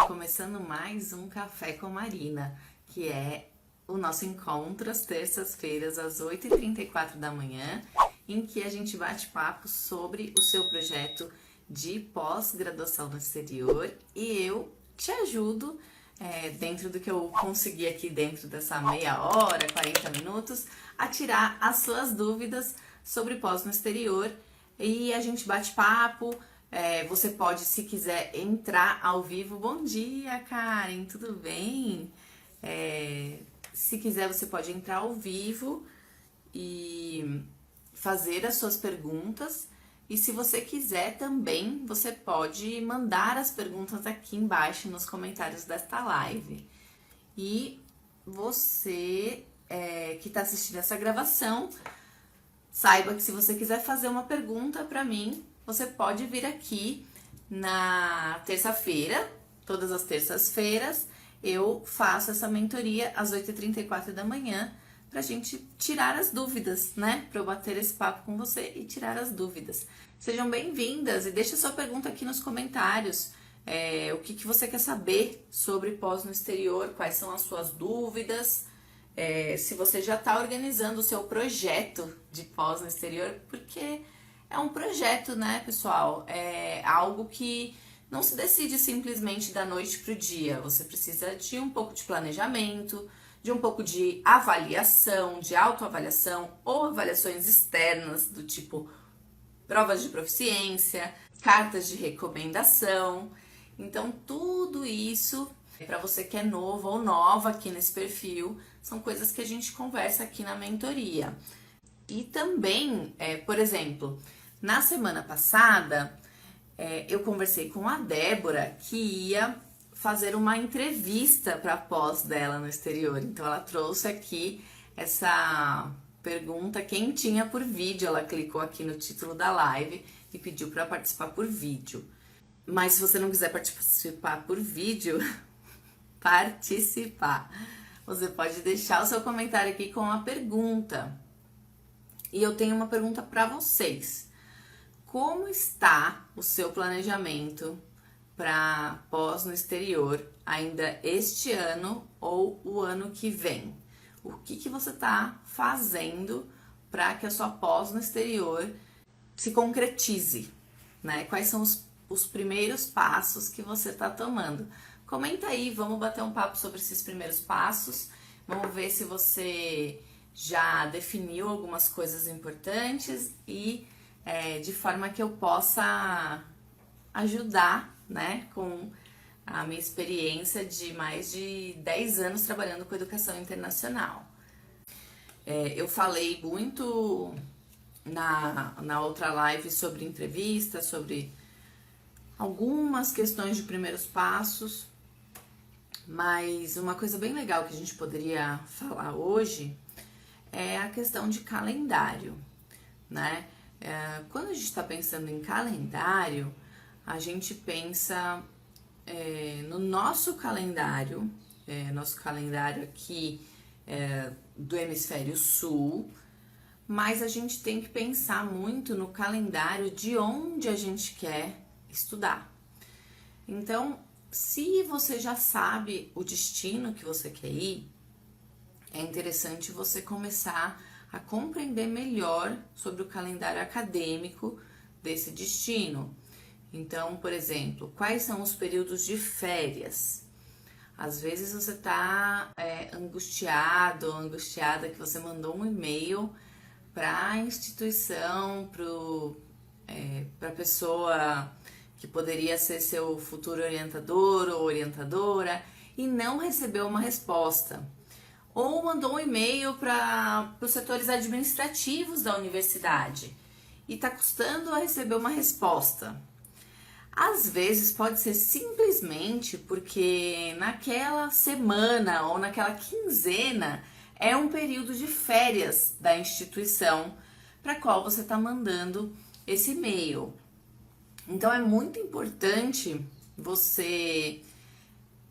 começando mais um Café com Marina, que é o nosso encontro às terças-feiras, às 8h34 da manhã, em que a gente bate papo sobre o seu projeto de pós-graduação no exterior e eu te ajudo, dentro do que eu consegui aqui dentro dessa meia hora, 40 minutos, a tirar as suas dúvidas sobre pós no exterior e a gente bate papo. Você pode, se quiser, entrar ao vivo. Bom dia, Karen, tudo bem? Se quiser, você pode entrar ao vivo e fazer as suas perguntas. E se você quiser também, você pode mandar as perguntas aqui embaixo nos comentários desta live. E você que está assistindo essa gravação, saiba que se você quiser fazer uma pergunta para mim, você pode vir aqui na terça-feira, todas as terças-feiras, eu faço essa mentoria às 8h34 da manhã pra gente tirar as dúvidas, né? Pra eu bater esse papo com você e tirar as dúvidas. Sejam bem-vindas e deixa sua pergunta aqui nos comentários. O que você quer saber sobre pós no exterior, quais são as suas dúvidas, se você já está organizando o seu projeto de pós no exterior, porque é um projeto, né, pessoal? É algo que não se decide simplesmente da noite pro dia. Você precisa de um pouco de planejamento, de um pouco de avaliação, de autoavaliação ou avaliações externas do tipo provas de proficiência, cartas de recomendação. Então, tudo isso, para você que é novo ou nova aqui nesse perfil, são coisas que a gente conversa aqui na mentoria. E também, por exemplo, na semana passada, eu conversei com a Débora, que ia fazer uma entrevista para a pós dela no exterior. Então, ela trouxe aqui essa pergunta quentinha por vídeo. Ela clicou aqui no título da live e pediu para participar por vídeo. Mas se você não quiser participar por vídeo, você pode deixar o seu comentário aqui com a pergunta. E eu tenho uma pergunta para vocês. Como está o seu planejamento para pós no exterior ainda este ano ou o ano que vem? O que você está fazendo para que a sua pós no exterior se concretize, né? Quais são os primeiros passos que você está tomando? Comenta aí, vamos bater um papo sobre esses primeiros passos. Vamos ver se você já definiu algumas coisas importantes e de forma que eu possa ajudar, né, com a minha experiência de mais de 10 anos trabalhando com educação internacional. Eu falei muito na outra live sobre entrevista, sobre algumas questões de primeiros passos, mas uma coisa bem legal que a gente poderia falar hoje é a questão de calendário, né? Quando a gente está pensando em calendário, a gente pensa no nosso calendário aqui do hemisfério sul, mas a gente tem que pensar muito no calendário de onde a gente quer estudar. Então, se você já sabe o destino que você quer ir, é interessante você começar a compreender melhor sobre o calendário acadêmico desse destino. Então, por exemplo, quais são os períodos de férias? Às vezes você está angustiado ou angustiada que você mandou um e-mail para a instituição, para a pessoa que poderia ser seu futuro orientador ou orientadora e não recebeu uma resposta. Ou mandou um e-mail para os setores administrativos da universidade e está custando a receber uma resposta. Às vezes pode ser simplesmente porque naquela semana ou naquela quinzena é um período de férias da instituição para a qual você está mandando esse e-mail. Então é muito importante você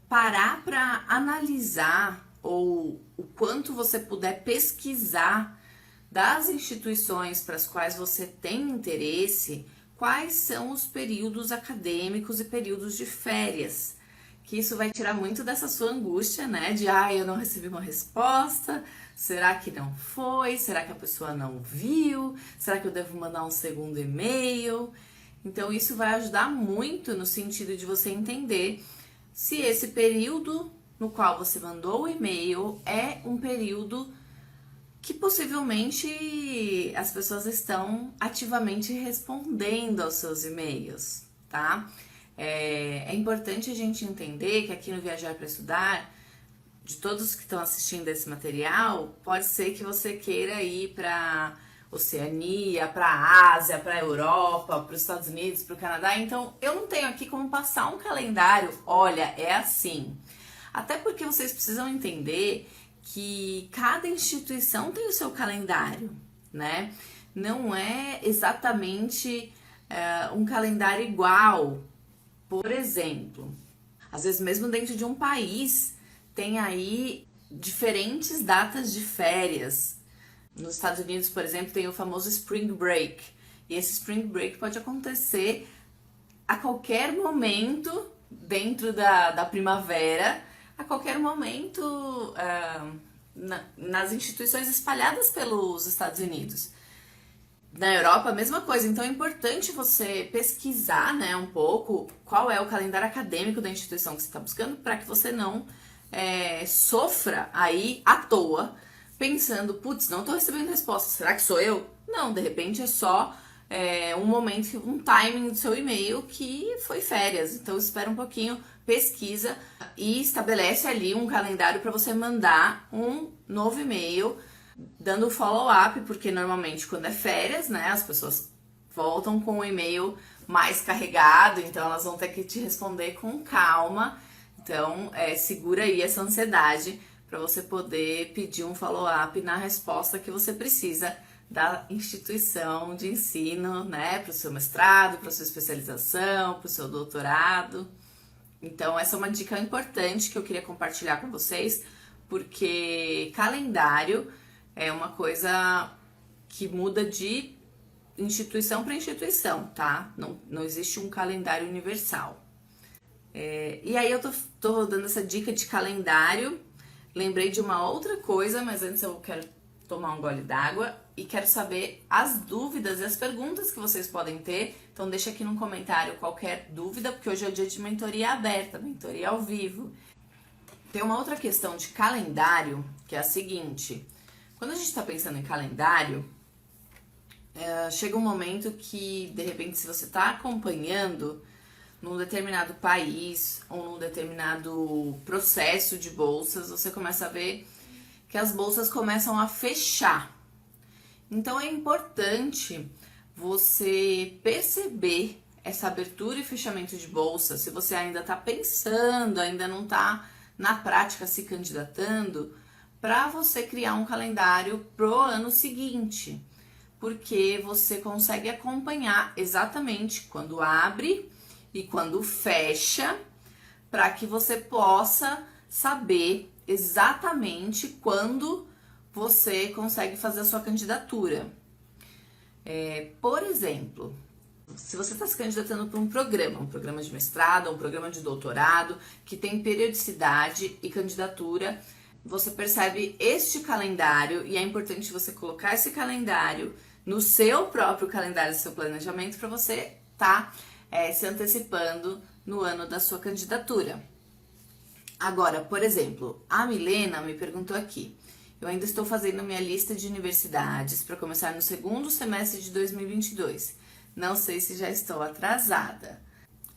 parar para analisar ou o quanto você puder pesquisar das instituições para as quais você tem interesse, quais são os períodos acadêmicos e períodos de férias que isso vai tirar muito dessa sua angústia, né? De, eu não recebi uma resposta, será que não foi? Será que a pessoa não viu? Será que eu devo mandar um segundo e-mail? Então, isso vai ajudar muito no sentido de você entender se esse período no qual você mandou o e-mail é um período que possivelmente as pessoas estão ativamente respondendo aos seus e-mails, tá? É importante a gente entender que aqui no Viajar para Estudar, de todos que estão assistindo esse material, pode ser que você queira ir para Oceania, para a Ásia, para a Europa, para os Estados Unidos, para o Canadá. Então, eu não tenho aqui como passar um calendário. Olha, é assim. Até porque vocês precisam entender que cada instituição tem o seu calendário, né? Não é exatamente um calendário igual. Por exemplo, às vezes mesmo dentro de um país tem aí diferentes datas de férias. Nos Estados Unidos, por exemplo, tem o famoso Spring Break. E esse Spring Break pode acontecer a qualquer momento dentro da primavera, a qualquer momento nas instituições espalhadas pelos Estados Unidos. Na Europa, a mesma coisa. Então é importante você pesquisar, né, um pouco qual é o calendário acadêmico da instituição que você está buscando, para que você não sofra aí à toa, pensando, putz, não estou recebendo resposta, será que sou eu? Não, de repente é só um momento, um timing do seu e-mail que foi férias. Então espera um pouquinho, pesquisa e estabelece ali um calendário para você mandar um novo e-mail dando follow-up, porque normalmente quando é férias, né, as pessoas voltam com o e-mail mais carregado, então elas vão ter que te responder com calma. Então, segura aí essa ansiedade para você poder pedir um follow-up na resposta que você precisa da instituição de ensino, né, para o seu mestrado, para a sua especialização, para o seu doutorado. Então, essa é uma dica importante que eu queria compartilhar com vocês, porque calendário é uma coisa que muda de instituição para instituição, tá? Não existe um calendário universal. E aí eu tô dando essa dica de calendário. Lembrei de uma outra coisa, mas antes eu quero tomar um gole d'água e quero saber as dúvidas e as perguntas que vocês podem ter. Então deixa aqui no comentário qualquer dúvida, porque hoje é o dia de mentoria aberta, mentoria ao vivo. Tem uma outra questão de calendário, que é a seguinte: quando a gente está pensando em calendário, chega um momento que, de repente, se você está acompanhando num determinado país ou num determinado processo de bolsas, você começa a ver que as bolsas começam a fechar. Então é importante você perceber essa abertura e fechamento de bolsa. Se você ainda está pensando, ainda não está na prática se candidatando, para você criar um calendário pro ano seguinte, porque você consegue acompanhar exatamente quando abre e quando fecha, para que você possa saber exatamente quando você consegue fazer a sua candidatura. Por exemplo, se você está se candidatando para um programa de mestrado, um programa de doutorado, que tem periodicidade e candidatura, você percebe este calendário e é importante você colocar esse calendário no seu próprio calendário, do seu planejamento, para você estar se antecipando no ano da sua candidatura. Agora, por exemplo, a Milena me perguntou aqui: eu ainda estou fazendo minha lista de universidades para começar no segundo semestre de 2022. Não sei se já estou atrasada.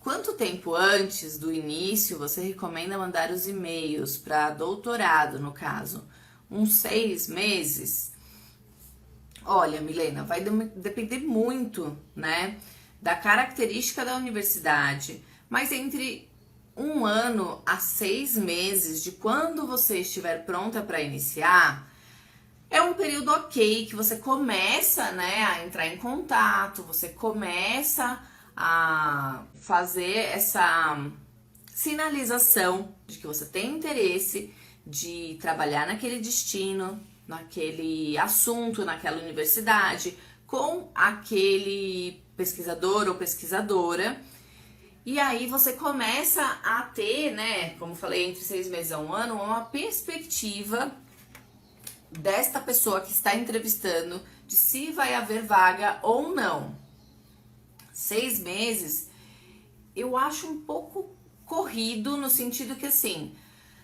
Quanto tempo antes do início você recomenda mandar os e-mails para doutorado, no caso? Uns 6 meses? Olha, Milena, vai depender muito, né, da característica da universidade, mas entre 1 ano a 6 meses de quando você estiver pronta para iniciar, é um período ok, que você começa, né, a entrar em contato, você começa a fazer essa sinalização de que você tem interesse de trabalhar naquele destino, naquele assunto, naquela universidade, com aquele pesquisador ou pesquisadora. E aí você começa a ter, né, como falei, entre 6 meses a um ano, uma perspectiva desta pessoa que está entrevistando de se vai haver vaga ou não. 6 meses, eu acho um pouco corrido no sentido que assim,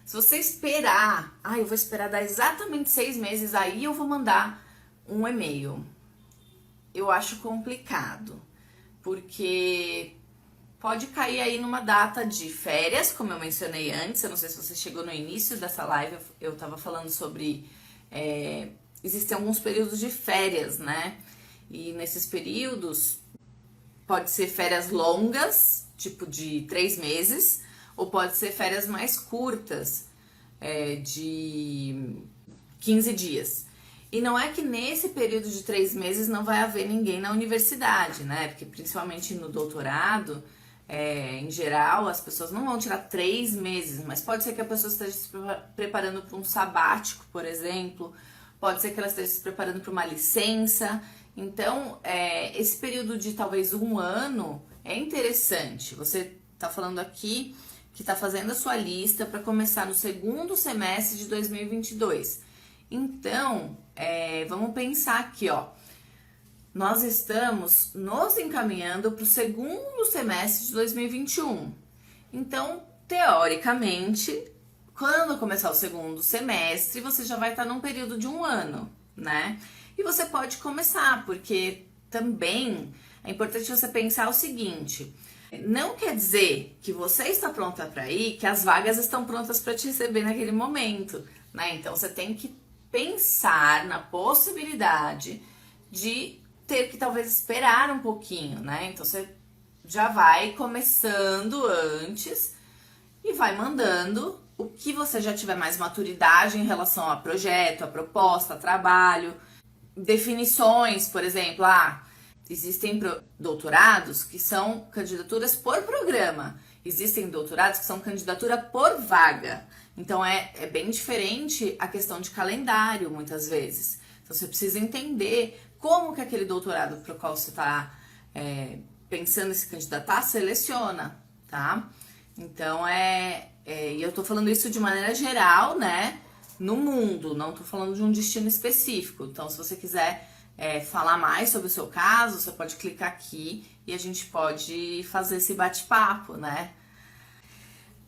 se você esperar, eu vou esperar dar exatamente 6 meses, aí eu vou mandar um e-mail. Eu acho complicado, porque pode cair aí numa data de férias, como eu mencionei antes. Eu não sei se você chegou no início dessa live, eu tava falando sobre... existem alguns períodos de férias, né? E nesses períodos, pode ser férias longas, tipo de 3 meses, ou pode ser férias mais curtas, de 15 dias. E não é que nesse período de 3 meses não vai haver ninguém na universidade, né? Porque principalmente no doutorado, em geral, as pessoas não vão tirar 3 meses, mas pode ser que a pessoa esteja se preparando para um sabático, por exemplo, pode ser que ela esteja se preparando para uma licença. Então, esse período de talvez um ano é interessante. Você está falando aqui que está fazendo a sua lista para começar no segundo semestre de 2022. Então, vamos pensar aqui, ó. Nós estamos nos encaminhando para o segundo semestre de 2021. Então, teoricamente, quando começar o segundo semestre, você já vai estar num período de um ano, né? E você pode começar, porque também é importante você pensar o seguinte: não quer dizer que você está pronta para ir, que as vagas estão prontas para te receber naquele momento, né? Então, você tem que pensar na possibilidade de ter que talvez esperar um pouquinho, né? Então você já vai começando antes e vai mandando o que você já tiver mais maturidade em relação a projeto, a proposta, a trabalho, definições, por exemplo, existem doutorados que são candidaturas por programa, existem doutorados que são candidatura por vaga. Então é bem diferente a questão de calendário, muitas vezes. Então você precisa entender como que aquele doutorado para o qual você está pensando em se candidatar seleciona, tá? Então e eu tô falando isso de maneira geral, né? No mundo, não tô falando de um destino específico. Então, se você quiser falar mais sobre o seu caso, você pode clicar aqui e a gente pode fazer esse bate-papo, né?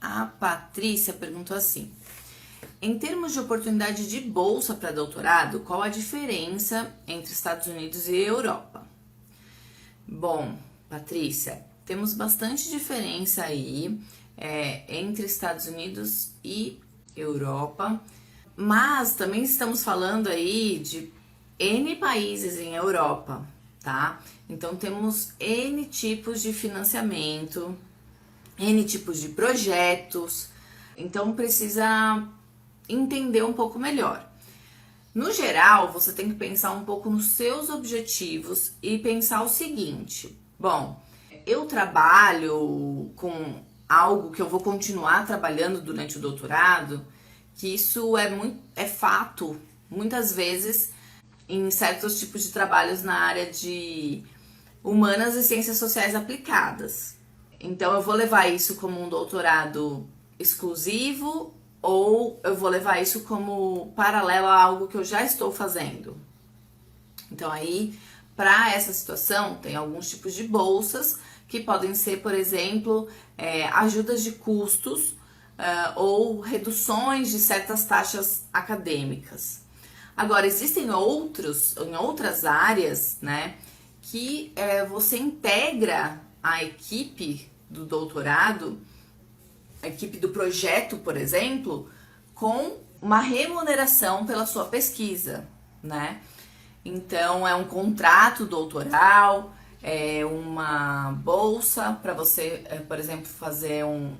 A Patrícia perguntou assim: em termos de oportunidade de bolsa para doutorado, qual a diferença entre Estados Unidos e Europa? Bom, Patrícia, temos bastante diferença aí entre Estados Unidos e Europa, mas também estamos falando aí de N países em Europa, tá? Então temos N tipos de financiamento, N tipos de projetos, então precisa entender um pouco melhor. No geral, você tem que pensar um pouco nos seus objetivos e pensar o seguinte: bom, eu trabalho com algo que eu vou continuar trabalhando durante o doutorado, que isso é fato, muitas vezes, em certos tipos de trabalhos na área de humanas e ciências sociais aplicadas. Então, eu vou levar isso como um doutorado exclusivo ou eu vou levar isso como paralelo a algo que eu já estou fazendo. Então, aí, para essa situação, tem alguns tipos de bolsas que podem ser, por exemplo, ajudas de custos ou reduções de certas taxas acadêmicas. Agora, existem em outras áreas, né, que você integra a equipe do doutorado, a equipe do projeto, por exemplo, com uma remuneração pela sua pesquisa, né? Então, é um contrato doutoral, é uma bolsa para você, por exemplo, fazer um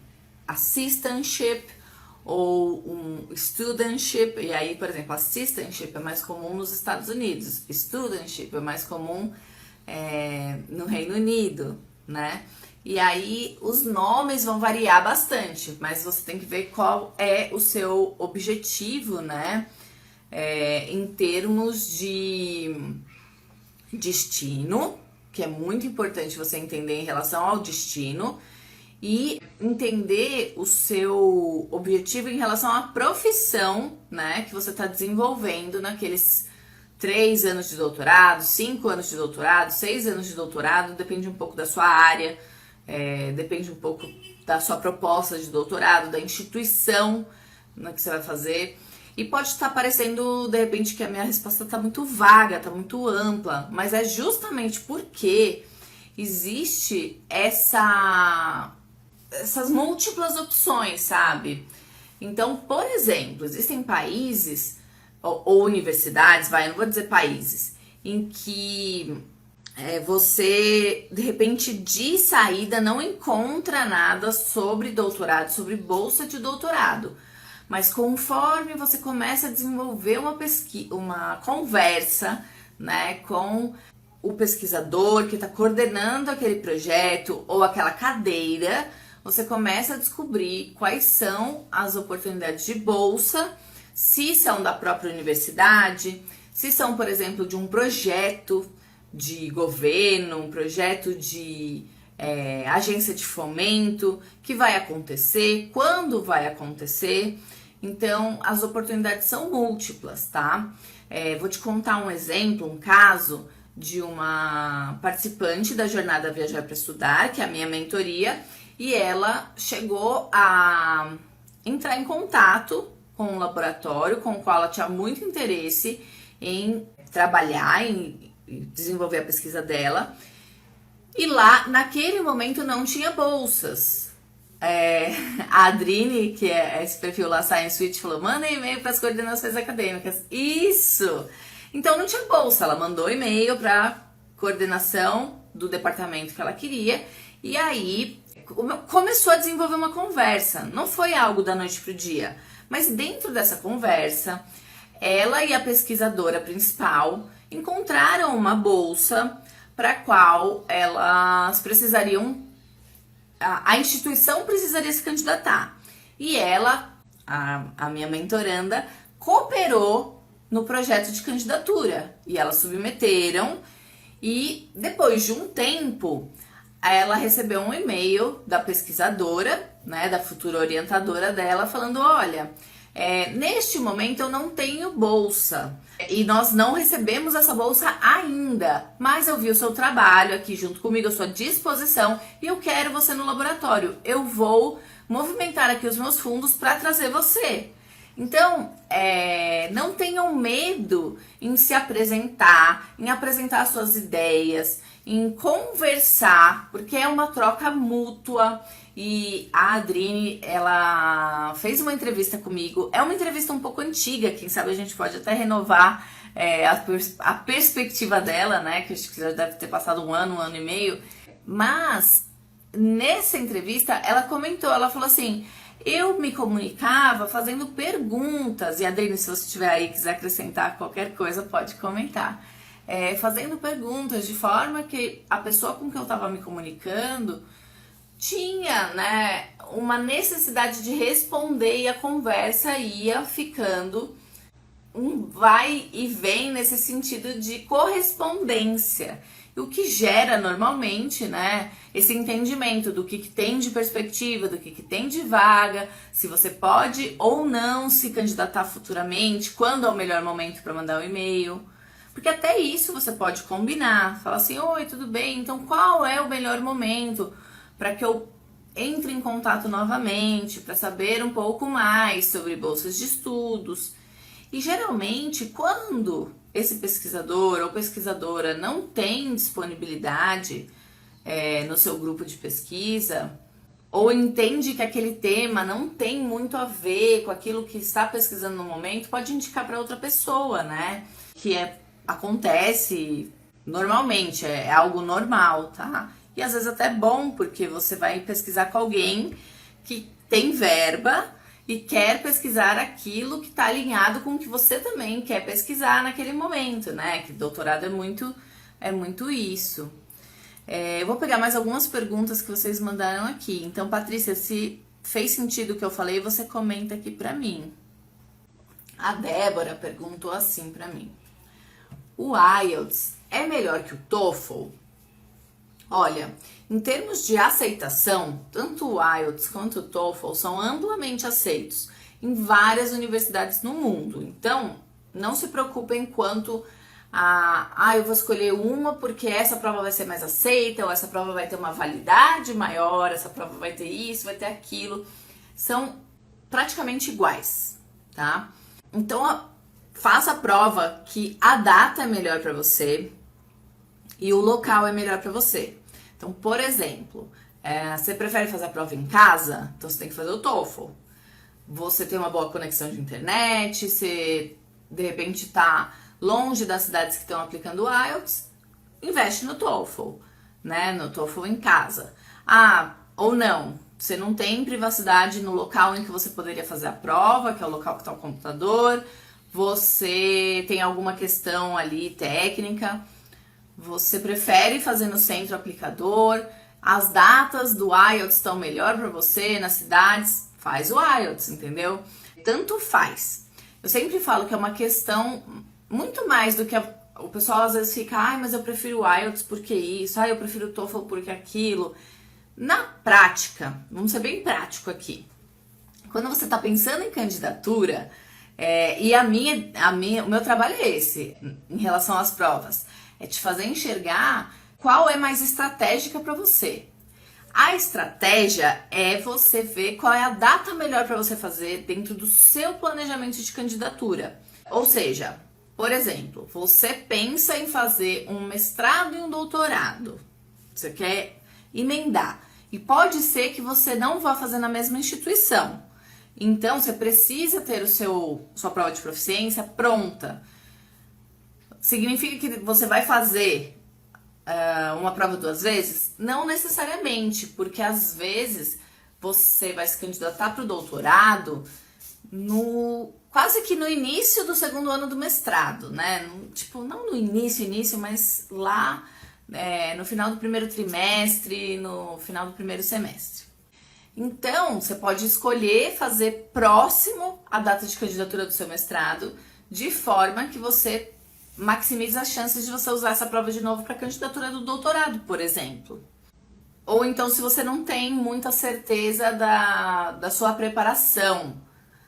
assistantship ou um studentship. E aí, por exemplo, assistantship é mais comum nos Estados Unidos, studentship é mais comum no Reino Unido, né? E aí os nomes vão variar bastante, mas você tem que ver qual é o seu objetivo, né? Em termos de destino, que é muito importante você entender em relação ao destino, e entender o seu objetivo em relação à profissão, né, que você está desenvolvendo naqueles 3 anos de doutorado, 5 anos de doutorado, 6 anos de doutorado, depende um pouco da sua área, depende um pouco da sua proposta de doutorado, da instituição, né, que você vai fazer. E pode estar parecendo, de repente, que a minha resposta está muito vaga, está muito ampla, mas é justamente porque existe essas múltiplas opções, sabe? Então, por exemplo, existem países ou universidades, eu não vou dizer países, em que você, de repente, de saída não encontra nada sobre doutorado, sobre bolsa de doutorado. Mas conforme você começa a desenvolver uma conversa, né, com o pesquisador que está coordenando aquele projeto ou aquela cadeira, você começa a descobrir quais são as oportunidades de bolsa, se são da própria universidade, se são, por exemplo, de um projeto de governo, um projeto de agência de fomento, que vai acontecer, quando vai acontecer. Então, as oportunidades são múltiplas, tá? Vou te contar um exemplo, um caso de uma participante da Jornada Viajar para Estudar, que é a minha mentoria, e ela chegou a entrar em contato com um laboratório com o qual ela tinha muito interesse em trabalhar, em desenvolver a pesquisa dela, e lá, naquele momento, não tinha bolsas. A Adrine, que é esse perfil lá, Science Suite, falou, manda e-mail para as coordenações acadêmicas. Isso! Então não tinha bolsa, ela mandou e-mail para coordenação do departamento que ela queria, e aí começou a desenvolver uma conversa. Não foi algo da noite pro dia, mas dentro dessa conversa, ela e a pesquisadora principal encontraram uma bolsa para a qual elas precisariam, a instituição precisaria se candidatar. E ela, a minha mentoranda, cooperou no projeto de candidatura. E elas submeteram, e depois de um tempo, ela recebeu um e-mail da pesquisadora, né, da futura orientadora dela, falando, olha, neste momento eu não tenho bolsa e nós não recebemos essa bolsa ainda, mas eu vi o seu trabalho aqui junto comigo, eu estou à disposição e eu quero você no laboratório. Eu vou movimentar aqui os meus fundos para trazer você. Então, não tenham medo em se apresentar, em apresentar suas ideias, em conversar, porque é uma troca mútua. E a Adrine, ela fez uma entrevista comigo, é uma entrevista um pouco antiga, quem sabe a gente pode até renovar a perspectiva dela, né, que acho que já deve ter passado um ano e meio, mas nessa entrevista ela comentou, ela falou assim, eu me comunicava fazendo perguntas, e Adrine, se você estiver aí e quiser acrescentar qualquer coisa, pode comentar, fazendo perguntas de forma que a pessoa com quem eu estava me comunicando tinha, né, uma necessidade de responder, e a conversa ia ficando um vai e vem nesse sentido de correspondência, o que gera normalmente, né, esse entendimento do que tem de perspectiva, do que tem de vaga, se você pode ou não se candidatar futuramente, quando é o melhor momento para mandar o e-mail, porque até isso você pode combinar, falar assim, oi, tudo bem, então qual é o melhor momento para que eu entre em contato novamente, para saber um pouco mais sobre bolsas de estudos. E geralmente, quando esse pesquisador ou pesquisadora não tem disponibilidade no seu grupo de pesquisa, ou entende que aquele tema não tem muito a ver com aquilo que está pesquisando no momento, pode indicar para outra pessoa, né? Que acontece normalmente, é algo normal, tá? E às vezes até é bom, porque você vai pesquisar com alguém que tem verba e quer pesquisar aquilo que está alinhado com o que você também quer pesquisar naquele momento, né? Que doutorado é muito isso. Eu vou pegar mais algumas perguntas que vocês mandaram aqui. Então, Patrícia, se fez sentido o que eu falei, você comenta aqui pra mim. A Débora perguntou assim pra mim. O IELTS é melhor que o TOEFL? Olha, em termos de aceitação, tanto o IELTS quanto o TOEFL são amplamente aceitos em várias universidades no mundo. Então, não se preocupem quanto eu vou escolher uma porque essa prova vai ser mais aceita, ou essa prova vai ter uma validade maior, essa prova vai ter isso, vai ter aquilo. São praticamente iguais, tá? Então, faça a prova que a data é melhor para você e o local é melhor para você. Então, por exemplo, você prefere fazer a prova em casa? Então, você tem que fazer o TOEFL. Você tem uma boa conexão de internet, você, de repente, está longe das cidades que estão aplicando o IELTS, investe no TOEFL, né? No TOEFL em casa. Ou não, você não tem privacidade no local em que você poderia fazer a prova, que é o local que está o computador, você tem alguma questão ali técnica, você prefere fazer no centro aplicador, as datas do IELTS estão melhor para você nas cidades, faz o IELTS, entendeu? Tanto faz. Eu sempre falo que é uma questão muito mais do que o pessoal às vezes fica, mas eu prefiro o IELTS porque isso, eu prefiro o TOEFL porque aquilo. Na prática, vamos ser bem prático aqui. Quando você está pensando em candidatura, e o meu trabalho é esse, em relação às provas, é te fazer enxergar qual é mais estratégica para você. A estratégia é você ver qual é a data melhor para você fazer dentro do seu planejamento de candidatura. Ou seja, por exemplo, você pensa em fazer um mestrado e um doutorado. Você quer emendar. E pode ser que você não vá fazer na mesma instituição. Então, você precisa ter sua prova de proficiência pronta. Significa que você vai fazer uma prova 2 vezes? Não necessariamente, porque às vezes você vai se candidatar para o doutorado quase que no início do 2º ano do mestrado, né? Tipo, não no início, mas lá no final do 1º trimestre, no final do 1º semestre. Então, você pode escolher fazer próximo à data de candidatura do seu mestrado, de forma que você maximize as chances de você usar essa prova de novo para a candidatura do doutorado, por exemplo. Ou então, se você não tem muita certeza da sua preparação,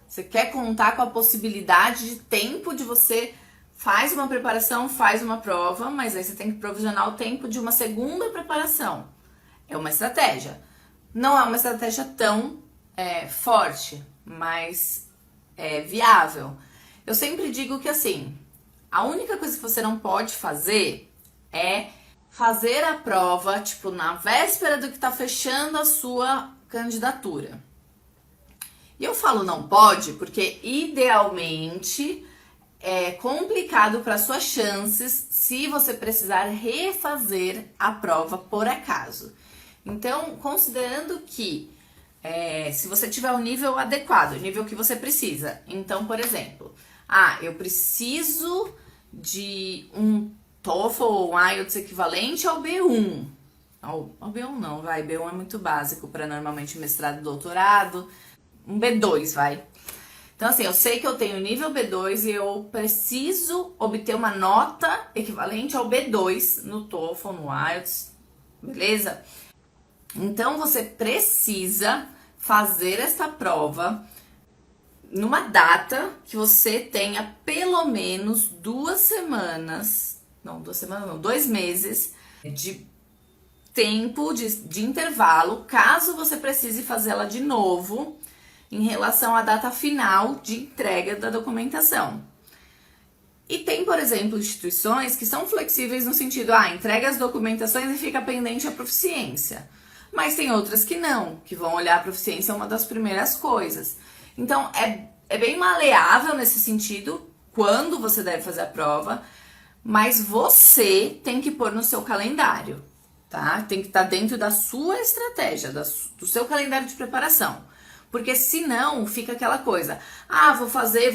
você quer contar com a possibilidade de tempo de você faz uma preparação, faz uma prova, mas aí você tem que provisionar o tempo de uma segunda preparação. É uma estratégia. Não é uma estratégia tão forte, mas é viável. Eu sempre digo que assim, a única coisa que você não pode fazer é fazer a prova, tipo, na véspera do que tá fechando a sua candidatura. E eu falo não pode porque, idealmente, é complicado para suas chances se você precisar refazer a prova por acaso. Então, considerando que se você tiver o nível adequado, o nível que você precisa. Então, por exemplo, eu preciso de um TOEFL ou um IELTS equivalente ao B1. Ao B1 não, vai. B1 é muito básico para normalmente mestrado e doutorado. Um B2, vai. Então, assim, eu sei que eu tenho nível B2 e eu preciso obter uma nota equivalente ao B2 no TOEFL, no IELTS, beleza? Então, você precisa fazer essa prova numa data que você tenha pelo menos 2 meses de tempo de intervalo, caso você precise fazê-la de novo em relação à data final de entrega da documentação. E tem, por exemplo, instituições que são flexíveis no sentido, entrega as documentações e fica pendente a proficiência. Mas tem outras que não, que vão olhar a proficiência uma das primeiras coisas. Então, é bem maleável nesse sentido, quando você deve fazer a prova, mas você tem que pôr no seu calendário, tá? Tem que estar dentro da sua estratégia, do seu calendário de preparação. Porque senão fica aquela coisa, vou fazer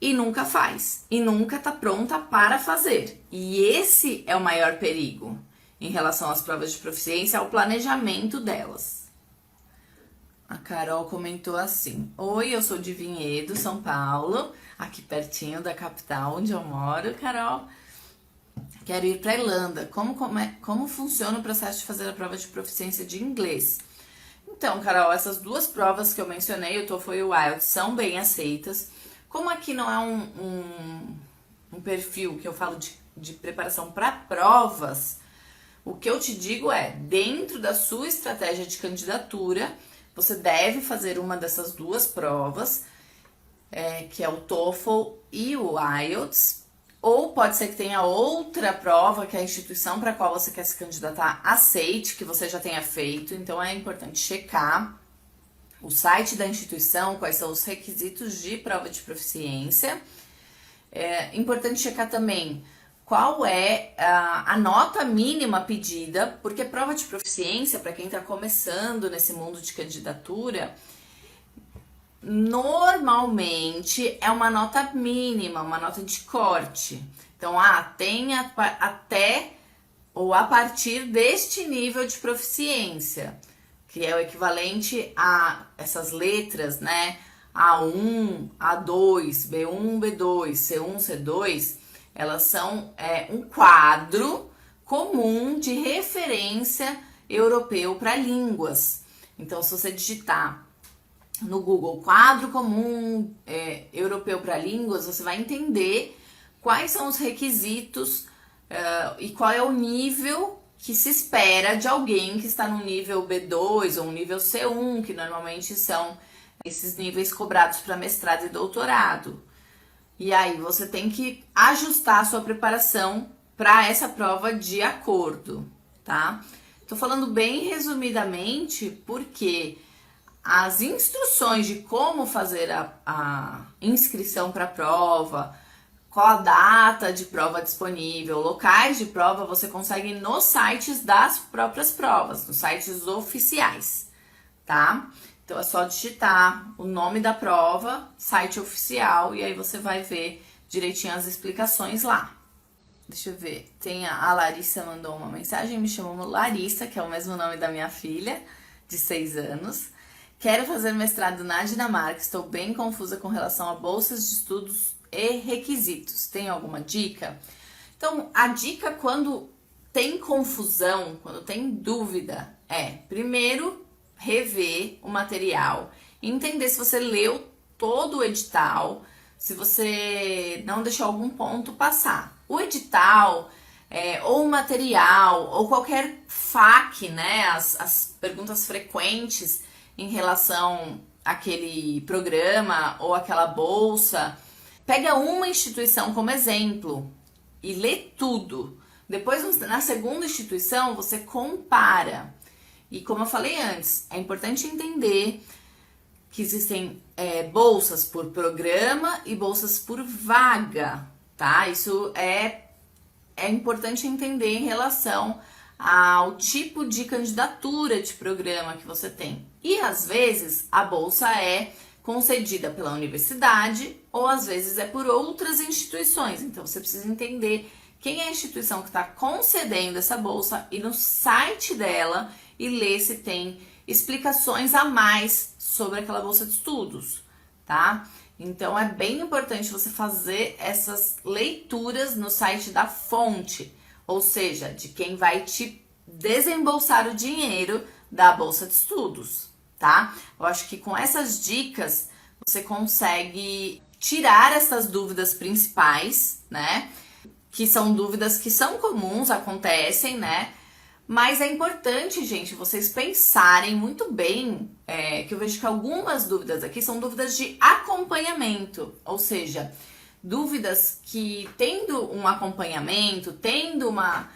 e nunca faz. E nunca tá pronta para fazer. E esse é o maior perigo em relação às provas de proficiência, ao planejamento delas. A Carol comentou assim: oi, eu sou de Vinhedo, São Paulo, aqui pertinho da capital onde eu moro, Carol. quero ir para a Irlanda. Como funciona o processo de fazer a prova de proficiência de inglês? Então, Carol, essas duas provas que eu mencionei, o TOEFL e o IELTS, são bem aceitas. Como aqui não é um perfil que eu falo de preparação para provas, o que eu te digo é, dentro da sua estratégia de candidatura, você deve fazer uma dessas duas provas, que é o TOEFL e o IELTS, ou pode ser que tenha outra prova que a instituição para a qual você quer se candidatar aceite, que você já tenha feito. Então é importante checar o site da instituição, quais são os requisitos de prova de proficiência. É importante checar também qual é a nota mínima pedida, porque prova de proficiência, para quem está começando nesse mundo de candidatura, normalmente é uma nota mínima, uma nota de corte. Então, tem até ou a partir deste nível de proficiência, que é o equivalente a essas letras, né? A1, A2, B1, B2, C1, C2, elas são um quadro comum de referência europeu para línguas. Então, se você digitar no Google quadro comum europeu para línguas, você vai entender quais são os requisitos e qual é o nível que se espera de alguém que está no nível B2 ou um nível C1, que normalmente são esses níveis cobrados para mestrado e doutorado. E aí você tem que ajustar a sua preparação para essa prova de acordo, tá? Tô falando bem resumidamente porque as instruções de como fazer a inscrição para a prova, qual a data de prova disponível, locais de prova, você consegue nos sites das próprias provas, nos sites oficiais, tá? Então é só digitar o nome da prova, site oficial, e aí você vai ver direitinho as explicações lá. Deixa eu ver, a Larissa mandou uma mensagem, me chamou Larissa, que é o mesmo nome da minha filha, de 6 anos. Quero fazer mestrado na Dinamarca, estou bem confusa com relação a bolsas de estudos e requisitos. Tem alguma dica? Então, a dica quando tem confusão, quando tem dúvida, primeiro, rever o material, entender se você leu todo o edital, se você não deixou algum ponto passar. O edital, ou o material, ou qualquer FAQ, né, as perguntas frequentes em relação àquele programa ou aquela bolsa, pega uma instituição como exemplo e lê tudo. Depois, na segunda instituição, você compara. E como eu falei antes, é importante entender que existem bolsas por programa e bolsas por vaga, tá? Isso é importante entender em relação ao tipo de candidatura de programa que você tem. E às vezes a bolsa é concedida pela universidade ou às vezes é por outras instituições. Então você precisa entender quem é a instituição que está concedendo essa bolsa e no site dela e ler se tem explicações a mais sobre aquela bolsa de estudos, tá? Então é bem importante você fazer essas leituras no site da fonte, ou seja, de quem vai te desembolsar o dinheiro da bolsa de estudos, tá? Eu acho que com essas dicas você consegue tirar essas dúvidas principais, né? Que são dúvidas que são comuns, acontecem, né? Mas é importante, gente, vocês pensarem muito bem, que eu vejo que algumas dúvidas aqui são dúvidas de acompanhamento, ou seja, dúvidas que tendo um acompanhamento, tendo uma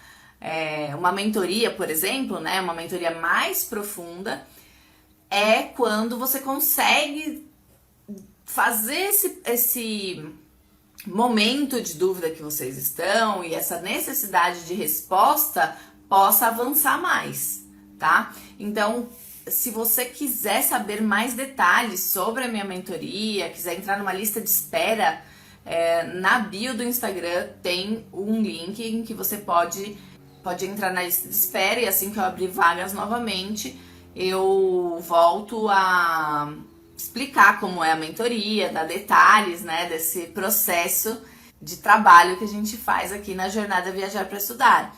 mentoria, por exemplo, né, uma mentoria mais profunda, é quando você consegue fazer esse momento de dúvida que vocês estão e essa necessidade de resposta possa avançar mais, tá? Então, se você quiser saber mais detalhes sobre a minha mentoria, quiser entrar numa lista de espera, na bio do Instagram tem um link em que você pode entrar na lista de espera e assim que eu abrir vagas novamente, eu volto a explicar como é a mentoria, dar detalhes, né, desse processo de trabalho que a gente faz aqui na jornada Viajar para Estudar.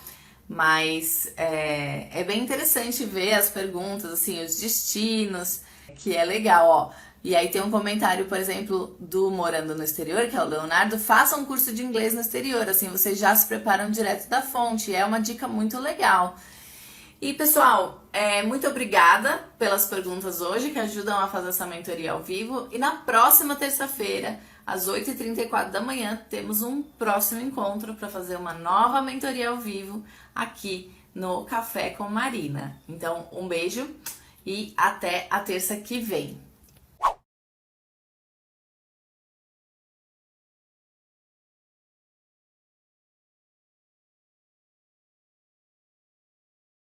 Mas é bem interessante ver as perguntas, assim, os destinos, que é legal, ó. E aí tem um comentário, por exemplo, do Morando no Exterior, que é o Leonardo: faça um curso de inglês no exterior, assim vocês já se preparam direto da fonte. É uma dica muito legal. E pessoal, muito obrigada pelas perguntas hoje, que ajudam a fazer essa mentoria ao vivo. E na próxima terça-feira, às 8h34 da manhã, temos um próximo encontro para fazer uma nova mentoria ao vivo aqui no Café com Marina. Então, um beijo e até a terça que vem.